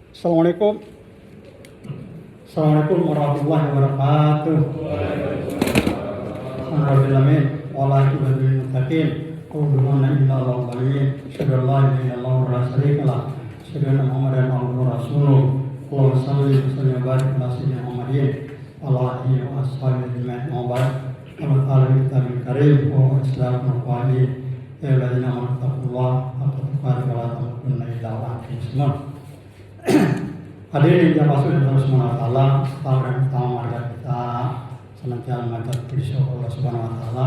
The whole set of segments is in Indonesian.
Assalamualaikum. Assalamualaikum warahmatullahi wabarakatuh. Alhamdulillah walaikimul muttaqin. Quluna inna Allah waliyin. Asyhadu an la ilaha illallah wa la syarika lah. Asyhadu anna Muhammadan abduhu wa rasuluh. Allahumma shalli wa sallim wa barik ala sayyidina Muhammadin wa ala alihi wa ashabihi ajma'in. Wa ba'd. Al-Qur'anul Karim wa Islamul Qadim. Ya alladzina amanu taqullaha haqqa tuqatih wa la tamutunna illa wa antum muslimun. Hadirin yang masuk dalam Allah Subhanahu wa taala, tahun pertama warga kita senantiasa mengatur beliau Allah Subhanahu wa taala.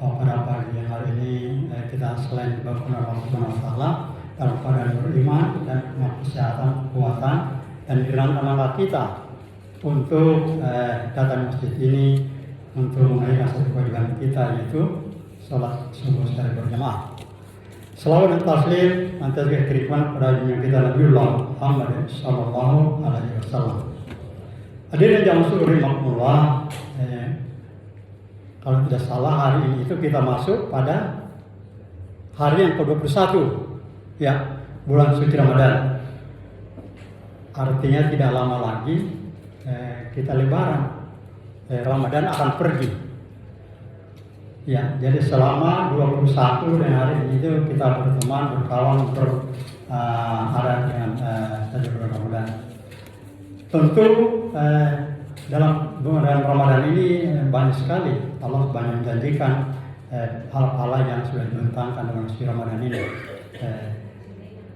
Pada pagi hari ini kita selain diberikan oleh Allah Subhanahu wa taala dalam keadaan beriman dan kesehatan, kekuatan dan dirangka langkah kita untuk datang masjid ini untuk menunaikan satu kewajiban kita, yaitu salat subuh secara berjamaah. Selawat dan taslim nanti diberikan kepada junjungan kita Nabiullah Muhammad sallallahu alaihi wasallam. Hadirin yang masuk rahimakumullah, kalau tidak salah hari ini itu kita masuk pada hari yang ke-21 ya, bulan suci Ramadan. Artinya tidak lama lagi kita lebaran. Ramadan akan pergi. Ya, jadi selama 21 dan hari ini itu kita berteman, berkawan, ada dengan saja bulan Ramadan. Tentu dalam bulan Ramadan ini banyak sekali Allah banyak menjanjikan hal-hal yang sudah dibentangkan dengan suci Ramadan ini.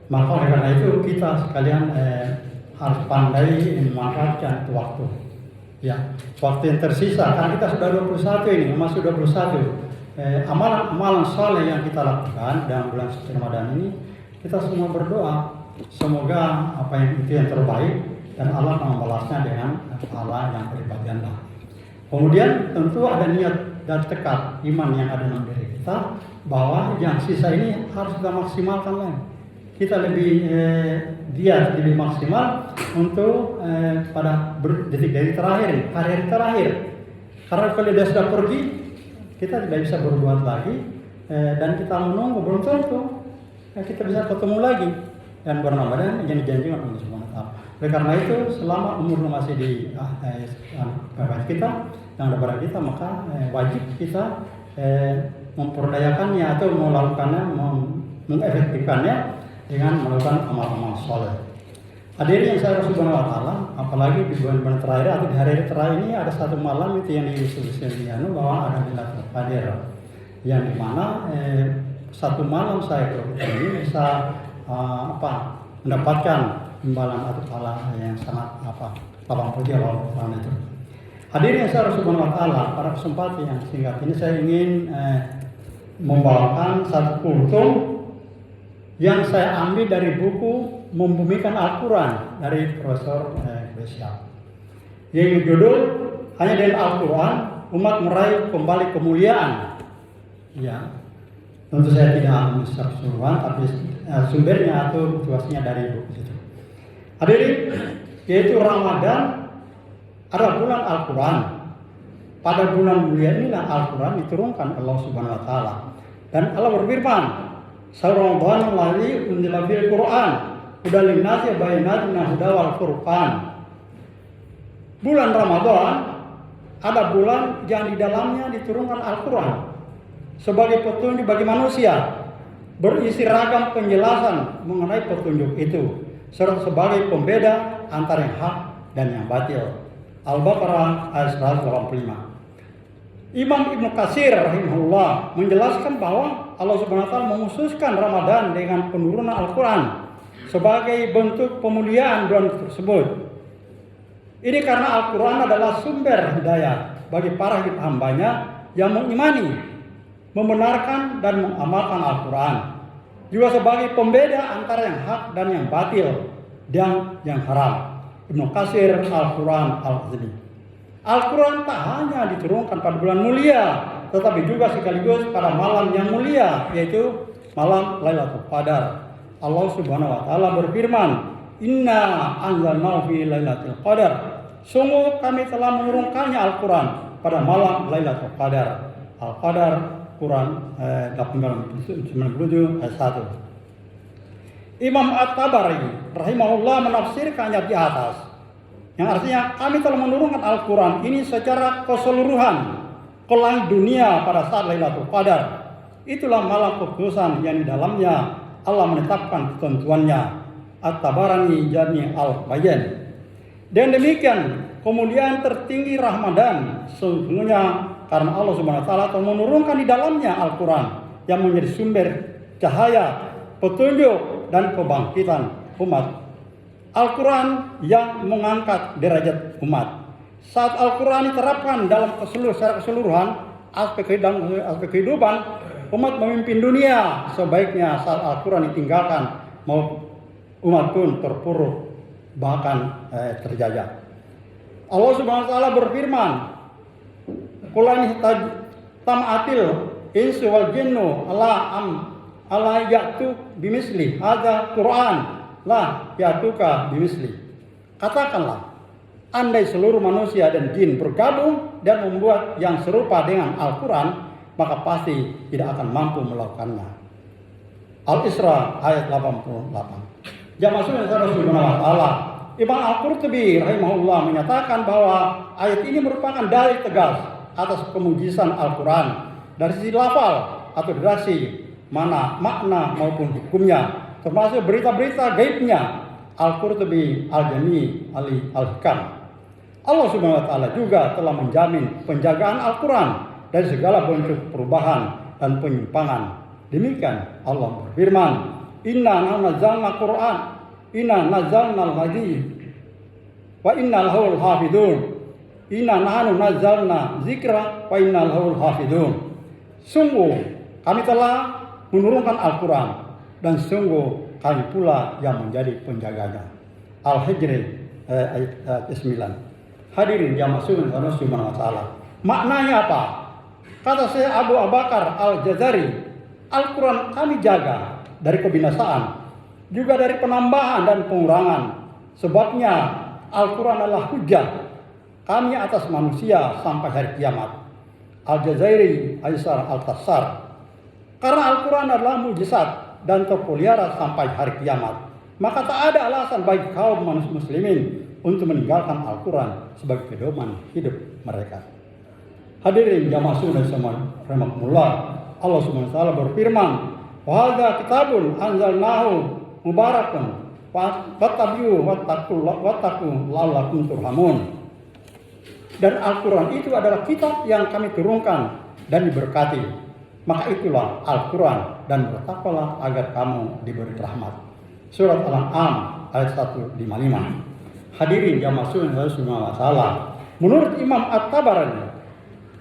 Maka oleh karena itu kita sekalian harus pandai memanfaatkan waktu. Ya, waktu yang tersisa karena kita sudah 21 ini, masuk 21. Amalan-amalan saleh yang kita lakukan dalam bulan suci Ramadan ini, kita semua berdoa semoga apa yang itu yang terbaik dan Allah akan membalasnya dengan pahala yang berlipat ganda. Kemudian tentu ada niat dan tekad iman yang ada dalam diri kita bahwa yang sisa ini harus kita maksimalkan lagi. Kita lebih giat, lebih maksimal untuk pada detik-detik terakhir, hari-hari terakhir. Karena kalau dia sudah pergi, kita tidak bisa berbuat lagi dan kita menunggu belum tentu kita bisa ketemu lagi dan bulan Ramadan yang dijanjikan oleh Allah Subhanahu wa taala. Oleh karena itu, selama umur masih di kita, yang ada pada kita, maka wajib kita memperdayakannya atau melakukannya, mengefektifkannya dengan melakukan amal-amal soleh. Hadirin yang saya Subhanahu wa taala, apalagi di bulan-bulan terakhir atau di hari-hari terakhir ini ada satu malam itu yang disebutkan bahwa ada Lailatul Qadar, yang dimana satu malam saya ini bisa mendapatkan imbalan atau pahala yang sangat lapang puji Allah itu. Hadirin yang saya Subhanahu wa taala, pada kesempatan yang singkat ini saya ingin membawakan satu kultum yang saya ambil dari buku Membumikan Al-Quran dari Profesor Besyar. Yang judul hanya dengan Al-Quran umat meraih kembali kemuliaan. Ya, tentu saya tidak secara keseluruhan, tapi sumbernya atau situasinya dari buku itu. Hadirin, yaitu Ramadan adalah bulan Al-Quran. Pada bulan mulia inilah Al-Quran diturunkan Allah Subhanahu wa taala. Dan Allah berfirman, "Ramadan alladzi unzila fil Qur'an hudal linnasi bayyinatin huda wal furqan." Bulan Ramadan ada bulan yang di dalamnya diturunkan Al-Quran sebagai petunjuk bagi manusia, berisi ragam penjelasan mengenai petunjuk itu, serta sebagai pembeda antara yang hak dan yang batil. Al-Baqarah ayat 185. Imam Ibnu Katsir rahimahullah menjelaskan bahwa Allah Subhanahu wa taala mengkhususkan Ramadan dengan penurunan Al-Quran sebagai bentuk pemuliaan bulan tersebut. Ini karena Al-Quran adalah sumber hidayah bagi para hambanya yang mengimani, membenarkan dan mengamalkan Al-Quran. Juga sebagai pembeda antara yang hak dan yang batil dan yang haram. Ibnu Katsir Al-Quran Al-Azmi. Al-Quran tak hanya diturunkan pada bulan mulia, tetapi juga sekaligus pada malam yang mulia, yaitu malam Lailatul Qadar. Allah Subhanahu wa taala berfirman, "Inna anzalnahu fi Lailatul Qadar." Sungguh kami telah menurunkannya Al-Quran pada malam Lailatul Qadar. Al-Qadar Quran 87 ayat 1. Imam At-Tabari rahimahullah menafsirkannya di atas, yang artinya kami telah menurunkan Al-Quran ini secara keseluruhan ke langit dunia pada saat Lailatul Qadar. Itulah malam kekhususan yang di dalamnya Allah menetapkan ketentuannya. At-Tabarani Jami Al-Bayan. Dan demikian kemudian tertinggi Ramadan sesungguhnya karena Allah Subhanahu wa taala telah menurunkan di dalamnya Al-Quran yang menjadi sumber cahaya, petunjuk dan kebangkitan umat. Al-Quran yang mengangkat derajat umat. Saat Al-Quran diterapkan dalam secara keseluruhan aspek kehidupan, umat memimpin dunia. Sebaiknya saat Al-Quran ditinggalkan, mau umat pun terpuruk bahkan terjajah. Allah Subhanahu wa taala berfirman, "Qul tam'atil insu wal jinnu ala ya'tu bimisli hadza Qur'an la ya'tuka bimisli." Katakanlah, andai seluruh manusia dan jin bergabung dan membuat yang serupa dengan Al-Quran, maka pasti tidak akan mampu melakukannya. Al-Isra ayat 88. Jamaah saudara subhanahu wa ta'ala, Imam Al-Qurtubi rahimahullah menyatakan bahwa ayat ini merupakan dalil tegas atas kemujizan Al-Quran dari sisi lafal atau durasi, mana makna maupun hukumnya, termasuk berita-berita gaibnya. Al-Qurtubi Al-Jami Al-Hikam. Allah Subhanahu wa taala juga telah menjamin penjagaan Al-Quran dari segala bentuk perubahan dan penyimpangan. Demikian Allah berfirman, Inna nazzalna Qur'an, inna nazzalna al-hadith, wa inna lahul hafidun. Inna nahnu nazzalna zikra, wa inna lahul hafidun. Sungguh kami telah menurunkan Al-Quran dan sungguh kami pula yang menjadi penjaganya. Al-Hijr ayat 9. Hadirin jamaah subhanahu wa ta'ala. Maknanya apa? Kata saya Abu Bakar Al-Jazari, Al-Quran kami jaga dari kebinasaan, juga dari penambahan dan pengurangan. Sebabnya Al-Quran adalah hujjah kami atas manusia sampai hari kiamat. Al-Jazairi Aisar Al-Tassar. Karena Al-Quran adalah mujizat dan terpelihara sampai hari kiamat, maka tak ada alasan bagi kaum muslimin untuk meninggalkan Al-Quran sebagai pedoman hidup mereka. Hadirin jamaah sunnah semua rahimakumullah. Allah Subhanahu wa taala berfirman, "Wa hadza kitabun anzalnahu mubarakun fattabi'u wattaqu la'allakum turhamun." Dan Al-Quran itu adalah kitab yang kami turunkan dan diberkati. Maka itulah Al-Quran dan bertakwalah agar kamu diberi rahmat. Surat Al-An'am ayat 155. Hadirin jamaah sunnah subhanahu wa ta'ala. Menurut Imam At-Tabarani,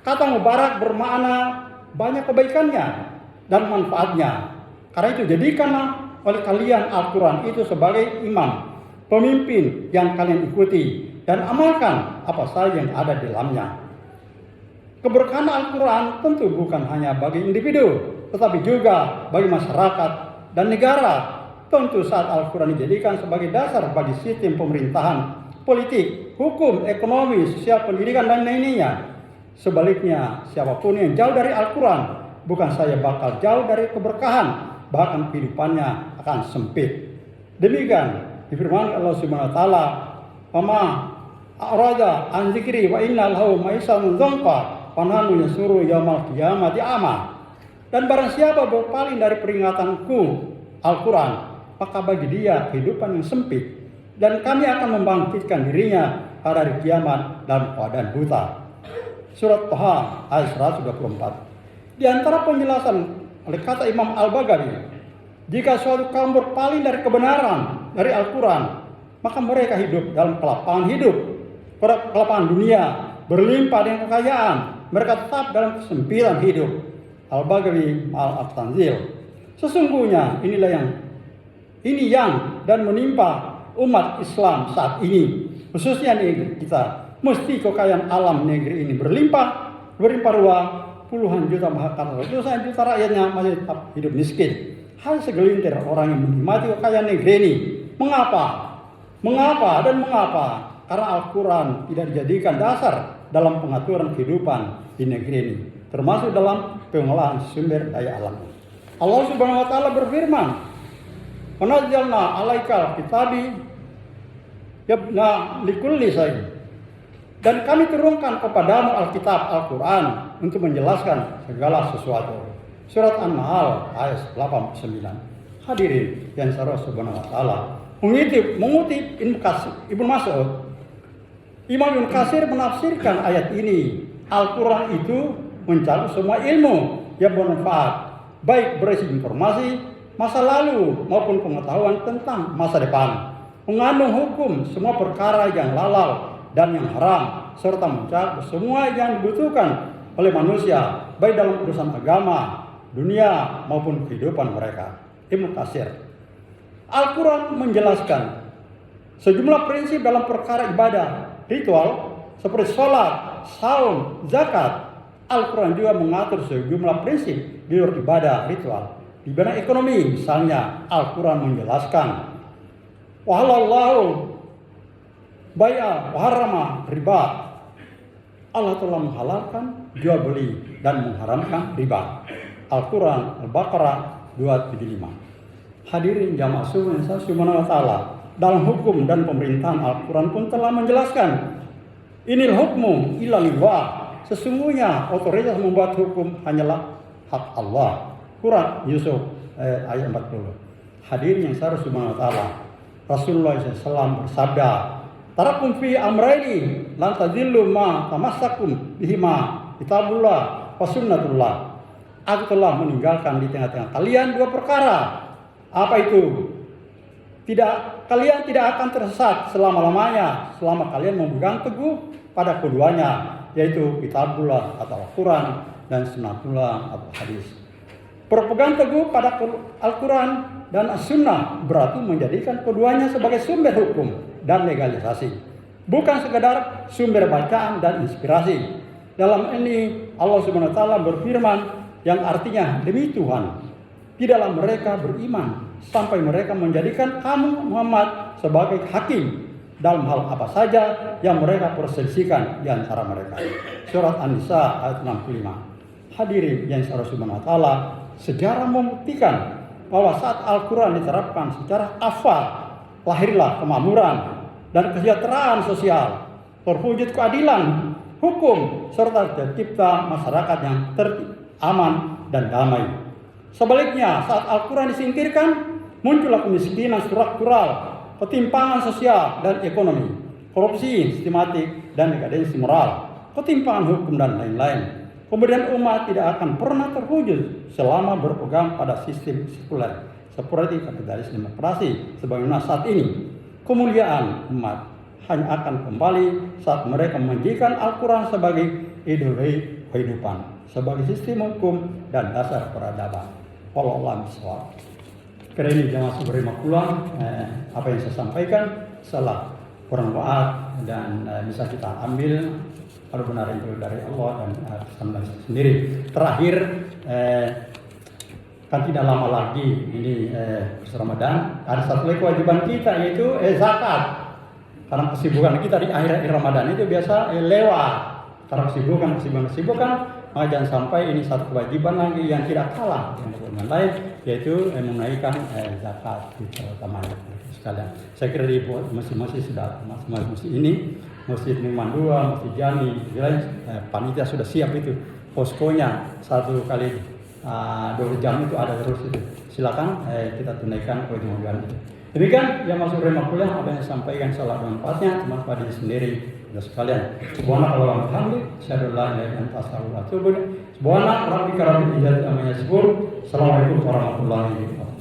kata mubarak bermakna banyak kebaikannya dan manfaatnya. Karena itu jadikanlah oleh kalian Al-Quran itu sebagai imam, pemimpin yang kalian ikuti dan amalkan apa saja yang ada di dalamnya. Keberkahan Al-Quran tentu bukan hanya bagi individu, tetapi juga bagi masyarakat dan negara. Tentu saat Al-Quran dijadikan sebagai dasar bagi sistem pemerintahan, politik, hukum, ekonomi, sosial, pendidikan, dan lainnya. Sebaliknya, siapapun yang jauh dari Al-Quran, bukan saja bakal jauh dari keberkahan, bahkan kehidupannya akan sempit. Demikian difirmankan Allah Subhanahu wa taala, "Fama a'rada an dzikri wa inna lahu ma'isyatan dhanqa, fananu yasuru yaumal qiyamati ama." Dan barang siapa berpaling dari peringatanku Al-Quran, maka bagi dia kehidupan yang sempit, dan kami akan membangkitkan dirinya pada hari kiamat dalam keadaan buta. Surat Taha ayat 124. Di antara penjelasan oleh kata Imam Al-Baghawi, jika suatu kaum berpaling dari kebenaran dari Al-Quran, maka mereka hidup dalam kelapangan hidup, kelapangan dunia, berlimpah dengan kekayaan, mereka tetap dalam kesempitan hidup. Al-Baghawi Al-Tanzil. Sesungguhnya ini yang dan menimpa umat Islam saat ini, khususnya negeri kita. Mesti kekayaan alam negeri ini berlimpah ruah, puluhan juta bahkan ratusan juta rakyatnya masih tetap hidup miskin. Hanya segelintir orang yang menikmati kekayaan negeri ini. Mengapa? Karena Al-Quran tidak dijadikan dasar dalam pengaturan kehidupan di negeri ini, termasuk dalam pengelolaan sumber daya alam. Allah Subhanahu wa taala berfirman, Wa nazzalna 'alaikal kitabi yabna likulli syai'. Dan kami turunkan kepadamu Alkitab, Al-Quran untuk menjelaskan segala sesuatu. Surat An-Nahl ayat 89. Hadirin yang Allah Subhanahu wa taala mengutip Ibnu Mas'ud, Imam Ibnu Katsir menafsirkan ayat ini, Al-Quran itu mencakup semua ilmu yang bermanfaat, baik berisi informasi masa lalu maupun pengetahuan tentang masa depan, mengandung hukum semua perkara yang halal dan yang haram, serta mencakup semua yang dibutuhkan oleh manusia, baik dalam urusan agama, dunia maupun kehidupan mereka. Ibnu Katsir. Al-Quran menjelaskan sejumlah prinsip dalam perkara ibadah, ritual seperti sholat, saum, zakat. Al-Quran juga mengatur sejumlah prinsip di luar ibadah, ritual. Di bidang ekonomi, misalnya, Al-Quran menjelaskan wahalallahu bai'a wa harrama riba. Allah telah menghalalkan jual beli dan mengharamkan riba. Al-Quran Al-Baqarah 275. Hadirin jamaah subhanahu wa ta'ala, dalam hukum dan pemerintahan Al-Quran pun telah menjelaskan inil hukmu illa lillah. Sesungguhnya otoritas membuat hukum hanyalah hak Allah. Quran Yusuf ayat 40. Hadirin yang subhanahu wa ta'ala, Rasulullah SAW bersabda, tarakum fi amraini lan tadillu ma tamassakum bihima kitabullah wa sunnatullah. Aku telah meninggalkan di tengah-tengah kalian dua perkara. Apa itu? Kalian tidak akan tersesat selama-lamanya selama kalian memegang teguh pada keduanya, yaitu kitabullah atau Al-Quran dan sunnatullah atau hadis. Berpegang teguh pada Al-Quran dan As-Sunnah berarti menjadikan keduanya sebagai sumber hukum dan legalisasi, bukan sekadar sumber bacaan dan inspirasi. Dalam ini Allah Subhanahu wa taala berfirman yang artinya, demi Tuhan, tidaklah mereka beriman sampai mereka menjadikan kamu Muhammad sebagai hakim dalam hal apa saja yang mereka perselisihkan di antara mereka. Surat An-Nisa ayat 65. Hadirin yang Subhanahu wa taala, sejarah membuktikan bahwa saat Al-Quran diterapkan secara kafah, lahirlah kemakmuran dan kesejahteraan sosial, terwujud keadilan hukum, serta tercipta masyarakat yang tertib, aman, dan damai. Sebaliknya, saat Al-Quran disingkirkan, muncullah kemiskinan struktural, ketimpangan sosial dan ekonomi, korupsi sistematik, dan dekadensi moral, ketimpangan hukum, dan lain-lain. Kemudian umat tidak akan pernah terwujud selama berpegang pada sistem sekuler seperti kapitalis demokrasi sebagaimana saat ini. Kemuliaan umat hanya akan kembali saat mereka menjadikan Al-Quran sebagai ideologi kehidupan, sebagai sistem hukum dan dasar peradaban. Wallahu a'lam bishawab. Karena ini jamaah seberima pulang, apa yang saya sampaikan salah kurang waat dan bisa kita ambil kalau benar itu dari Allah dan sama sendiri. Terakhir, kan tidak lama lagi ini Ramadan, ada satu lagi kewajiban kita yaitu zakat. Karena kesibukan kita di akhir Ramadan itu biasa lewat. Karena kesibukan, maka jangan sampai ini satu kewajiban lagi yang tidak kalah dengan kewajiban lain, yaitu menaikkan zakat utamanya sekalian. Saya kira di masjid-masjid sudah masjid ini, Masjid Numan 2, Masjid Jami, panitia sudah siap itu. Poskonya 1 kali 2 jam itu ada terus itu. Silakan kita tunaikan kewajiban itu. Demikian yang masuk remah kuliah apa yang saya sampaikan salah manfaatnya cuma pada diri sendiri dan sekalian. Subhanallah wa bihamdihi, asyhadu an la ilaha illa anta astaghfiruka wa atubu ilaik. Subhanallah rabbika rabbil izzati amma yasifun. Assalamualaikum warahmatullahi wabarakatuh.